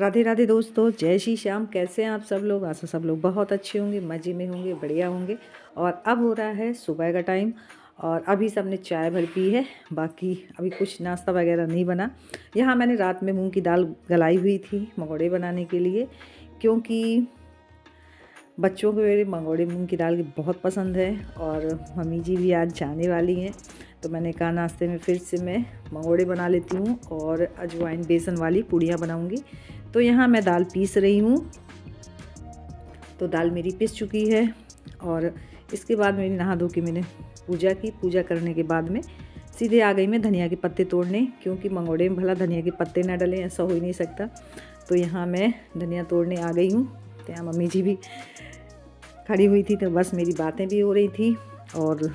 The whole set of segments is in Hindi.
राधे राधे दोस्तों, जय श्री श्याम। कैसे हैं आप सब लोग? आशा सब लोग बहुत अच्छे होंगे, मज़े में होंगे, बढ़िया होंगे। और अब हो रहा है सुबह का टाइम और अभी सबने चाय भर पी है। बाकी अभी कुछ नाश्ता वगैरह नहीं बना। यहाँ मैंने रात में मूंग की दाल गलाई हुई थी मंगोड़े बनाने के लिए, क्योंकि बच्चों को मेरे मंगोड़े मूंग की दाल की बहुत पसंद है और मम्मी जी भी आज जाने वाली हैं। तो मैंने कहा नाश्ते में फिर से मैं मंगोड़े बना लेती हूँ और अजवाइन बेसन वाली पूड़ियाँ बनाऊँगी। तो यहाँ मैं दाल पीस रही हूँ। तो दाल मेरी पिस चुकी है और इसके बाद मेरी नहा धो के मैंने पूजा की। पूजा करने के बाद में सीधे आ गई मैं धनिया के पत्ते तोड़ने, क्योंकि मंगोड़े में भला धनिया के पत्ते ना डलें ऐसा हो ही नहीं सकता। तो यहाँ मैं धनिया तोड़ने आ गई हूँ। तो यहाँ मम्मी जी भी खड़ी हुई थी, तो बस मेरी बातें भी हो रही थी और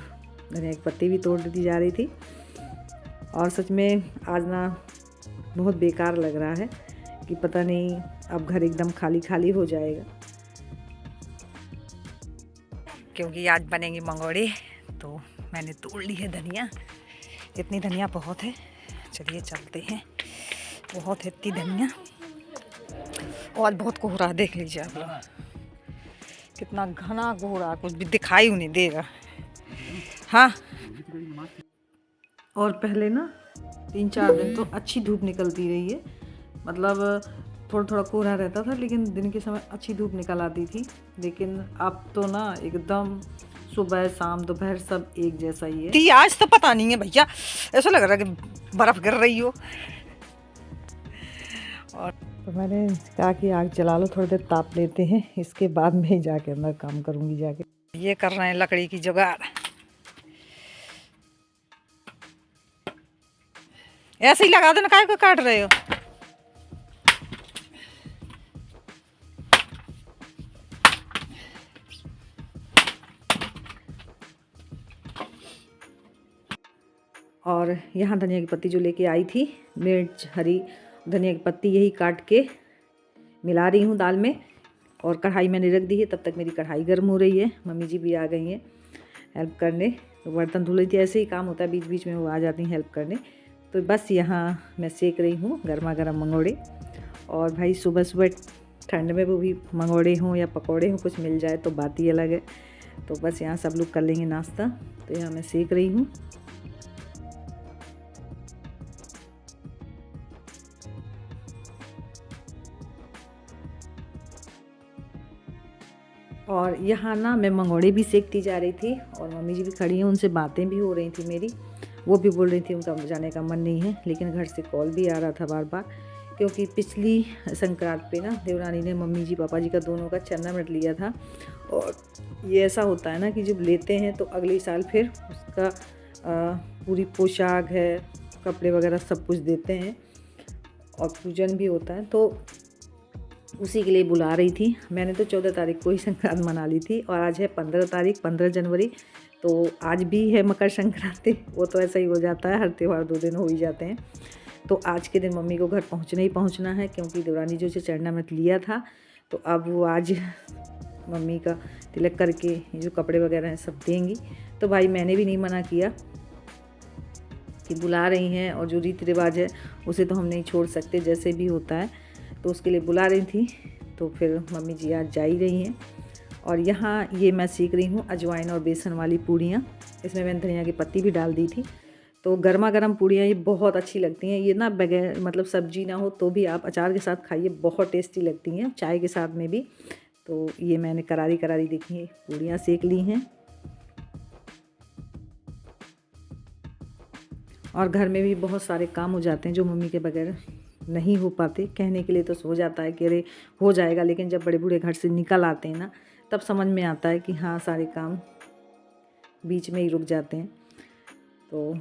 धनिया के पत्ते भी तोड़ दी जा रही थी। और सच में आज ना बहुत बेकार लग रहा है कि पता नहीं अब घर एकदम खाली खाली हो जाएगा, क्योंकि आज बनेंगे मंगोड़े। तो मैंने तोड़ ली है धनिया। इतनी धनिया बहुत है, चलिए चलते हैं। बहुत है इतनी धनिया और बहुत कोहरा, देख लीजिए आप लोग कितना घना कोहरा, कुछ भी दिखाई नहीं देगा। हाँ, और पहले ना 3-4 दिन तो अच्छी धूप निकलती रही है, मतलब थोड़ा थोड़ा कोहरा रहता था लेकिन दिन के समय अच्छी धूप निकल आती थी। लेकिन अब तो ना एकदम सुबह शाम दोपहर सब एक जैसा ही है। आज तो पता नहीं है भैया, ऐसा लग रहा है कि बर्फ गिर रही हो। और तो मैंने कहा कि आग जला लो, थोड़ी देर ताप लेते हैं, इसके बाद में जाके अंदर काम करूँगी। जाके ये कर रहे हैं लकड़ी की जुगाड़। ऐसे ही लगा देना, काहे को काट रहे हो? और यहाँ धनिया की पत्ती जो लेके आई थी, मिर्च, हरी धनिया की पत्ती, यही काट के मिला रही हूँ दाल में। और कढ़ाई मैंने रख दी है, तब तक मेरी कढ़ाई गर्म हो रही है। मम्मी जी भी आ गई हैं हेल्प करने। तो बर्तन धुल रही थी, ऐसे ही काम होता है, बीच बीच में वो आ जाती हैं हेल्प करने। तो बस यहाँ मैं सेक रही हूँ गर्मा गर्म मंगोड़े। और भाई सुबह सुबह ठंड में वो भी मंगोड़े हों या पकौड़े हों, कुछ मिल जाए तो बात ही अलग है। तो बस यहाँ सब लोग कर लेंगे नाश्ता। तो यहाँ मैं सेक रही हूँ। और यहाँ ना मैं मंगोड़े भी सेकती जा रही थी और मम्मी जी भी खड़ी हैं, उनसे बातें भी हो रही थी मेरी। वो भी बोल रही थी उनका जाने का मन नहीं है, लेकिन घर से कॉल भी आ रहा था बार बार, क्योंकि पिछली संक्रांत पे ना देवरानी ने मम्मी जी पापा जी का दोनों का चरनामृत लिया था। और ये ऐसा होता है ना कि जब लेते हैं तो अगले साल फिर उसका पूरी पोशाक है, कपड़े वगैरह सब कुछ देते हैं और पूजन भी होता है। तो उसी के लिए बुला रही थी। मैंने तो 14 तारीख को ही संक्रांत मना ली थी और आज है 15 तारीख, 15 जनवरी। तो आज भी है मकर संक्रांति। वो तो ऐसा ही हो जाता है, हर त्यौहार 2 दिन हो ही जाते हैं। तो आज के दिन मम्मी को घर पहुंचना ही पहुंचना है, क्योंकि देवरानी जो चरनामृत लिया था तो अब वो आज मम्मी का तिलक करके जो कपड़े वगैरह हैं सब देंगी। तो भाई मैंने भी नहीं मना किया कि बुला रही हैं और जो रीति रिवाज है उसे तो हम नहीं छोड़ सकते, जैसे भी होता है। तो उसके लिए बुला रही थी। तो फिर मम्मी जी आज जा ही रही हैं। और यहाँ ये मैं सीख रही हूँ अजवाइन और बेसन वाली पूड़ियाँ। इसमें मैंने धनिया की पत्ती भी डाल दी थी। तो गर्मा गर्म पूड़ियाँ ये बहुत अच्छी लगती हैं। ये ना बगैर मतलब सब्जी ना हो तो भी आप अचार के साथ खाइए, बहुत टेस्टी लगती हैं, चाय के साथ में भी। तो ये मैंने करारी करारी देखी पूड़ियाँ सेक ली हैं। और घर में भी बहुत सारे काम हो जाते हैं जो मम्मी के बगैर नहीं हो पाते। कहने के लिए तो हो जाता है कि अरे हो जाएगा, लेकिन जब बड़े बूढ़े घर से निकल आते हैं ना, तब समझ में आता है कि हाँ सारे काम बीच में ही रुक जाते हैं। तो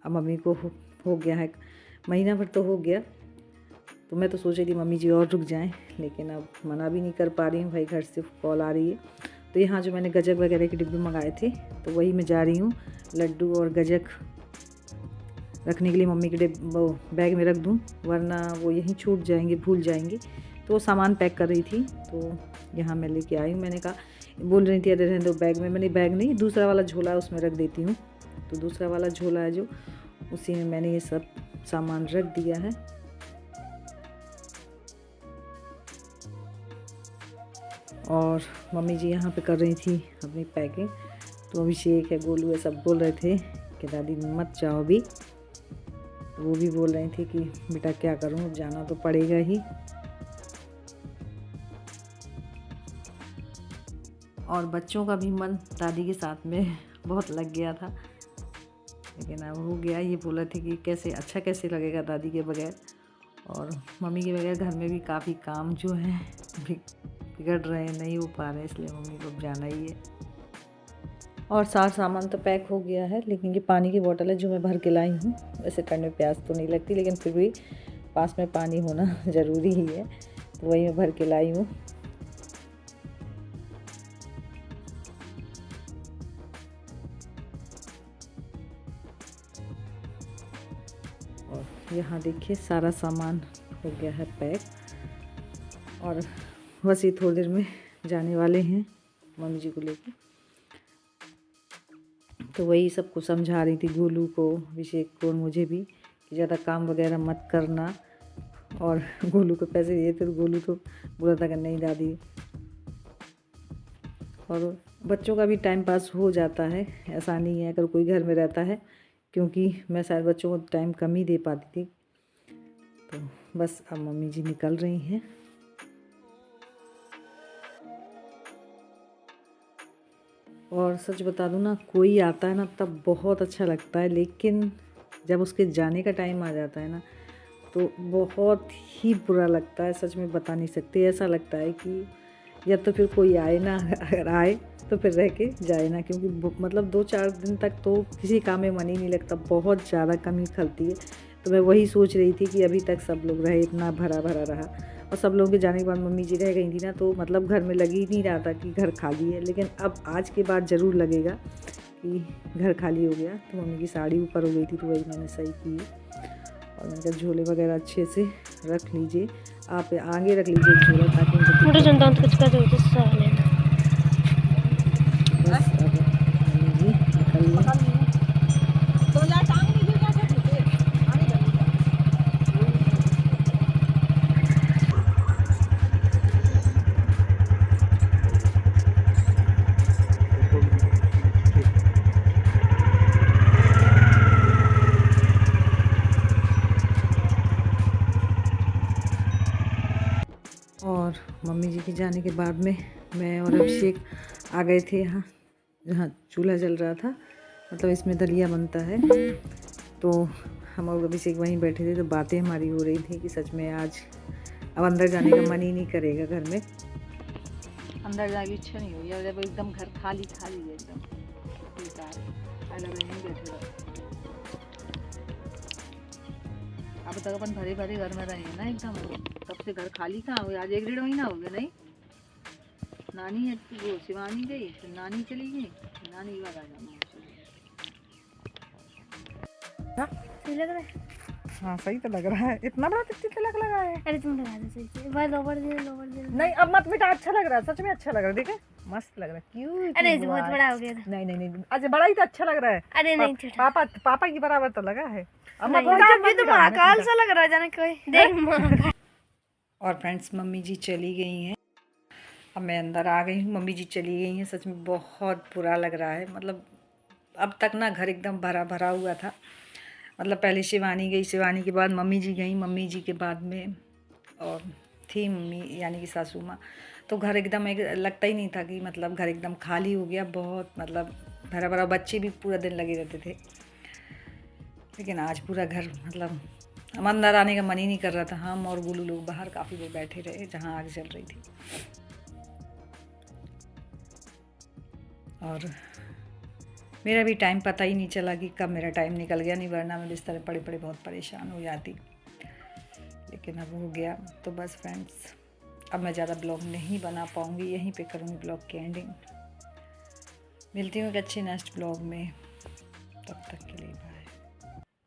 अब मम्मी को हो गया है, महीना भर तो हो गया। तो मैं तो सोच रही थी मम्मी जी और रुक जाएं, लेकिन अब मना भी नहीं कर पा रही हूँ, भाई घर से कॉल आ रही है। तो यहाँ जो मैंने गजक वगैरह के डिब्बे मंगाए थे तो वही मैं जा रही हूँ लड्डू और गजक रखने के लिए मम्मी के बैग में रख दूँ, वरना वो यहीं छूट जाएंगे, भूल जाएंगे। तो वो सामान पैक कर रही थी, तो यहाँ मैं लेके आई हूँ। मैंने कहा, बोल रही थी अरे रहने दो बैग में। मैंने बैग नहीं, दूसरा वाला झोला है उसमें रख देती हूँ। तो दूसरा वाला झोला है जो, उसी में मैंने ये सब सामान रख दिया है। और मम्मी जी यहाँ पे कर रही थी अपनी पैकिंग। तो अभिषेक है, गोलू है, सब बोल रहे थे कि दादी मत जाओ अभी। तो वो भी बोल रही थी कि बेटा क्या करूँ, जाना तो पड़ेगा ही। और बच्चों का भी मन दादी के साथ में बहुत लग गया था, लेकिन अब हो गया। ये बोला थे कि कैसे लगेगा दादी के बगैर, और मम्मी के बगैर घर में भी काफ़ी काम जो है बिगड़ रहे हैं, नहीं हो पा रहे हैं, इसलिए मम्मी को जाना ही है। और सारा सामान तो पैक हो गया है, लेकिन ये पानी की बोतल है जो मैं भर के लाई हूँ। वैसे ठंड में प्यास तो नहीं लगती, लेकिन फिर भी पास में पानी होना ज़रूरी ही है, तो वही मैं भर के लाई हूँ। और यहाँ देखिए सारा सामान हो गया है पैक, और बस ये थोड़ी देर में जाने वाले हैं मम्मी जी को लेके। तो वही सबको समझा रही थी, गोलू को, अभिषेक को और मुझे भी, कि ज़्यादा काम वगैरह मत करना। और गोलू को पैसे दिए थे तो गोलू तो बोला था कि नहीं दादी। और बच्चों का भी टाइम पास हो जाता है, ऐसा नहीं है अगर कोई घर में रहता है, क्योंकि मैं शायद बच्चों को टाइम कम ही दे पाती थी। तो बस अब मम्मी जी निकल रही हैं। और सच बता दूँ ना, कोई आता है ना तब बहुत अच्छा लगता है, लेकिन जब उसके जाने का टाइम आ जाता है ना तो बहुत ही बुरा लगता है। सच में बता नहीं सकते, ऐसा लगता है कि या तो फिर कोई आए ना, अगर आए तो फिर रह के जाए ना, क्योंकि मतलब 2-4 दिन तक तो किसी काम में मन ही नहीं लगता, बहुत ज़्यादा कमी खलती है। तो मैं वही सोच रही थी कि अभी तक सब लोग रहे, इतना भरा भरा रहा, और सब लोगों के जाने के बाद मम्मी जी रह गई थी ना, तो मतलब घर में लग ही नहीं रहा था कि घर खाली है। लेकिन अब आज के बाद ज़रूर लगेगा कि घर खाली हो गया। तो मम्मी की साड़ी ऊपर हो गई थी, तो वही मैंने सही की। और मैंने कहा झोले वगैरह अच्छे से रख लीजिए, आप आगे रख लीजिए झोला, ताकि बस अब मम्मी जी निकल गई। और मम्मी जी के जाने के बाद में मैं और अभिषेक आ गए थे यहाँ, जहाँ चूल्हा जल रहा था, मतलब इसमें दलिया बनता है। तो हम और अभिषेक वहीं बैठे थे, तो बातें हमारी हो रही थी कि सच में आज अब अंदर जाने का मन ही नहीं करेगा। घर में अंदर जाने की इच्छा नहीं हुई, जब एकदम घर खाली खाली है, एकदम अब तक अपन भरे भरे घर में रहे ना एकदम, तब से घर खाली कहाँ हुआ। आज 1-1.5 महीना हो गया। नहीं, नानी है वो शिवानी गई, फिर नानी चली गई, नानी के बाद आ जाना। सही लग रहा है? हाँ सही तो लग रहा है। इतना बड़ा तिलक लगा है। अरे तुम लगा दो सही से, बस लोवर दे। नहीं अब मत बेटा, अच्छा लग रहा है, सच में अच्छा लग रहा है। देखे मस्त लग रहा है, क्यूट। अरे बहुत बड़ा हो गया था। नहीं अच्छा बड़ा ही तो अच्छा लग रहा है। अरे नहीं पापा की बराबर तो लगा है। अब तो महाकाल सा लग रहा है, जाने कोई देख। और फ्रेंड्स मम्मी जी चली गई हैं, अब मैं अंदर आ गई हूँ। मम्मी जी चली गई हैं, सच में बहुत बुरा लग रहा है। मतलब अब तक ना घर एकदम भरा भरा हुआ था। मतलब पहले शिवानी गई, शिवानी के बाद मम्मी जी गई, मम्मी जी के बाद में और थी मम्मी यानी कि सासू माँ। तो घर एकदम एक लगता ही नहीं था कि मतलब घर एकदम खाली हो गया, बहुत मतलब भरा भरा। बच्चे भी पूरा दिन लगे रहते थे, लेकिन आज पूरा घर मतलब हम अंदर आने का मन ही नहीं कर रहा था। हम और गोलू लोग बाहर काफ़ी देर बैठे रहे जहाँ आग जल रही थी। और मेरा भी टाइम पता ही नहीं चला कि कब मेरा टाइम निकल गया, नहीं वरना मैं बिस्तर पड़े पड़े बहुत परेशान हो जाती, लेकिन अब हो गया। तो बस फ्रेंड्स अब मैं ज़्यादा ब्लॉग नहीं बना पाऊँगी, यहीं पे करूँगी ब्लॉग की एंडिंग। मिलती हूँ एक अच्छे नेक्स्ट ब्लॉग में, तब तक के लिए बाय।